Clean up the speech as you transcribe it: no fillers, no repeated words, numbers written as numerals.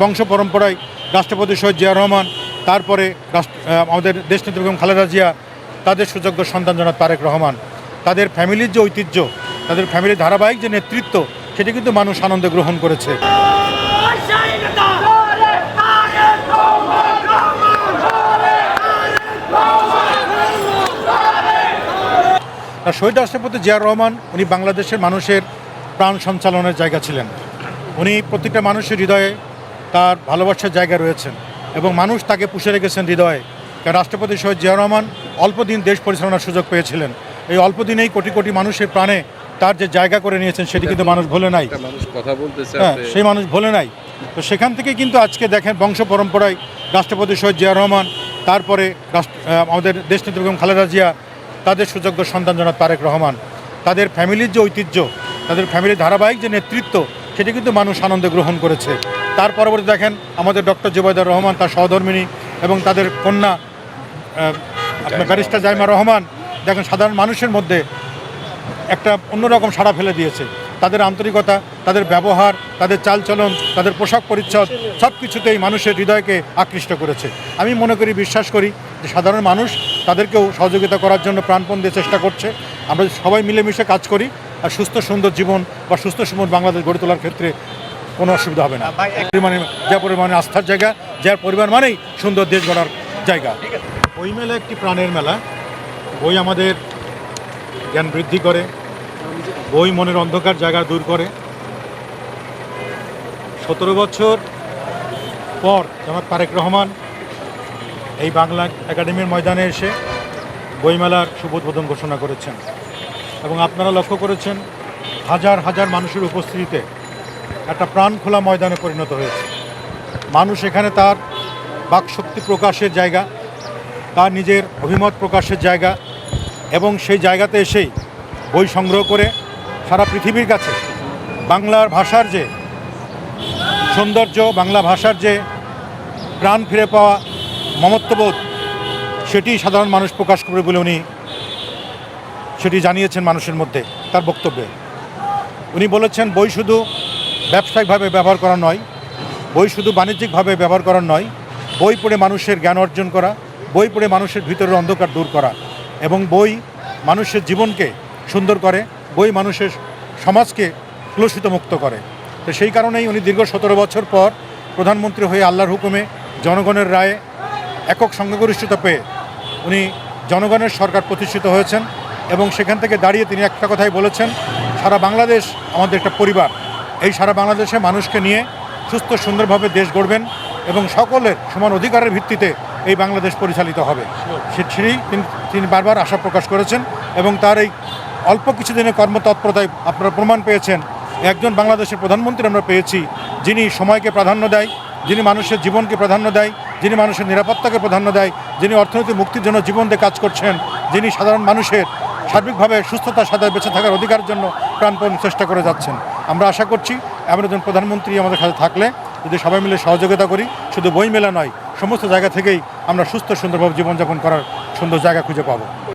বংশ পরম্পরায় রাষ্ট্রপতি শহীদ জিয়া রহমান, তারপরে আমাদের দেশনেত্রী বেগম খালেদা জিয়া, তাদের সুযোগ্য সন্তান জনাব তারেক রহমান, তাদের ফ্যামিলির যে ঐতিহ্য, তাদের ফ্যামিলির ধারাবাহিক যে নেতৃত্ব, সেটি কিন্তু মানুষ আনন্দে গ্রহণ করেছে। শহীদ রাষ্ট্রপতি জিয়া রহমান উনি বাংলাদেশের মানুষের প্রাণ সঞ্চালনের জায়গা ছিলেন। উনি প্রতিটা মানুষের হৃদয়ে তার ভালোবাসার জায়গা রয়েছেন এবং মানুষ তাকে পুষে রেখেছেন হৃদয়ে। কারণ রাষ্ট্রপতি শহীদ জিয়া রহমান অল্প দিন দেশ পরিচালনার সুযোগ পেয়েছিলেন। এই অল্প দিনেই কোটি কোটি মানুষের প্রাণে তার যে জায়গা করে নিয়েছেন সেটি কিন্তু মানুষ ভোলে নাই। হ্যাঁ, সেই মানুষ ভোলে নাই। তো সেখান থেকে কিন্তু আজকে দেখেন বংশ পরম্পরায় রাষ্ট্রপতি শহীদ জিয়া রহমান, তারপরে আমাদের দেশনেত্রী বেগম খালেদা জিয়া, তাদের সুযোগ্য সন্তান জনাব তারেক রহমান, তাদের ফ্যামিলির যে ঐতিহ্য, তাদের ফ্যামিলির ধারাবাহিক যে নেতৃত্ব, সেটি কিন্তু মানুষ আনন্দে গ্রহণ করেছে। তার পরবর্তী দেখেন আমাদের ডক্টর জুবাইদার রহমান, তার সহধর্মিণী এবং তাদের কন্যা আপনার ব্যারিস্টার জাইমা রহমান, দেখেন সাধারণ মানুষের মধ্যে একটা অন্যরকম সাড়া ফেলে দিয়েছে। তাদের আন্তরিকতা, তাদের ব্যবহার, তাদের চালচলন, তাদের পোশাক পরিচ্ছদ সব কিছুতেই মানুষের হৃদয়কে আকৃষ্ট করেছে। আমি মনে করি, বিশ্বাস করি যে সাধারণ মানুষ তাদেরকেও সহযোগিতা করার জন্য প্রাণপণ দিয়ে চেষ্টা করছে। আমরা সবাই মিলেমিশে কাজ করি আর সুস্থ সুন্দর জীবন বা সুস্থ সুন্দর বাংলাদেশ গড়ে তোলার ক্ষেত্রে কোনো অসুবিধা হবে না। যে পরিমাণে আস্থার জায়গা, যার পরিবার মানেই সুন্দর দেশ গড়ার জায়গা। বই মেলা একটি প্রাণের মেলা। বই আমাদের জ্ঞান বৃদ্ধি করে, বই মনের অন্ধকার জায়গা দূর করে। 17 বছর পর জনাব তারেক রহমান এই বাংলা একাডেমির ময়দানে এসে বইমেলার শুভ উদ্বোধন ঘোষণা করেছেন এবং আপনারা লক্ষ্য করেছেন হাজার হাজার মানুষের উপস্থিতিতে একটা প্রাণ খোলা ময়দানে পরিণত হয়েছে। মানুষ এখানে তার বাকশক্তি প্রকাশের জায়গা, তার নিজের অভিমত প্রকাশের জায়গা এবং সেই জায়গাতে এসেই বই সংগ্রহ করে সারা পৃথিবীর কাছে বাংলার ভাষার যে সৌন্দর্য, বাংলা ভাষার যে প্রাণ ফিরে পাওয়া মমত্ববোধ, সেটি সাধারণ মানুষ প্রকাশ করবে বলে উনি সেটি জানিয়েছেন মানুষের মধ্যে তার বক্তব্যে। উনি বলেছেন বই শুধু ব্যবসায়িকভাবে ব্যবহার করা নয়, বই শুধু বাণিজ্যিকভাবে ব্যবহার করা নয়, বই পড়ে মানুষের জ্ঞান অর্জন করা, বই পড়ে মানুষের ভিতরের অন্ধকার দূর করা এবং বই মানুষের জীবনকে সুন্দর করে, বই মানুষের সমাজকে কলুষিত মুক্ত করে। তো সেই কারণেই উনি দীর্ঘ 17 বছর পর প্রধানমন্ত্রী হয়ে আল্লাহর হুকুমে জনগণের রায়ে একক সংখ্যাগরিষ্ঠতা পেয়ে উনি জনগণের সরকার প্রতিষ্ঠিত হয়েছেন এবং সেখান থেকে দাঁড়িয়ে তিনি একটা কথাই বলেছেন, সারা বাংলাদেশ আমাদের একটা পরিবার। এই সারা বাংলাদেশে মানুষকে নিয়ে সুস্থ সুন্দরভাবে দেশ গড়বেন এবং সকলের সমান অধিকারের ভিত্তিতে এই বাংলাদেশ পরিচালিত হবে। সেটি তিনি বারবার আশা প্রকাশ করেছেন এবং তার এই অল্প কিছুদিনের কর্মতৎপরতায় আপনারা প্রমাণ পেয়েছেন। একজন বাংলাদেশের প্রধানমন্ত্রী আমরা পেয়েছি যিনি সময়কে প্রাধান্য দেয়, যিনি মানুষের জীবনকে প্রাধান্য দেয়, যিনি মানুষের নিরাপত্তাকে প্রাধান্য দেয়, যিনি অর্থনৈতিক মুক্তির জন্য জীবন দিয়ে কাজ করছেন, যিনি সাধারণ মানুষের সার্বিকভাবে সুস্থতার সাথে বেঁচে থাকার অধিকারের জন্য প্রাণপণ চেষ্টা করে যাচ্ছেন। আমরা আশা করছি এমন একজন প্রধানমন্ত্রী আমাদের কাছে থাকলে যদি সবাই মিলে সহযোগিতা করি, শুধু বই মেলা নয়, সমস্ত জায়গা থেকেই আমরা সুস্থ সুন্দরভাবে জীবনযাপন করার সুন্দর জায়গা খুঁজে পাবো।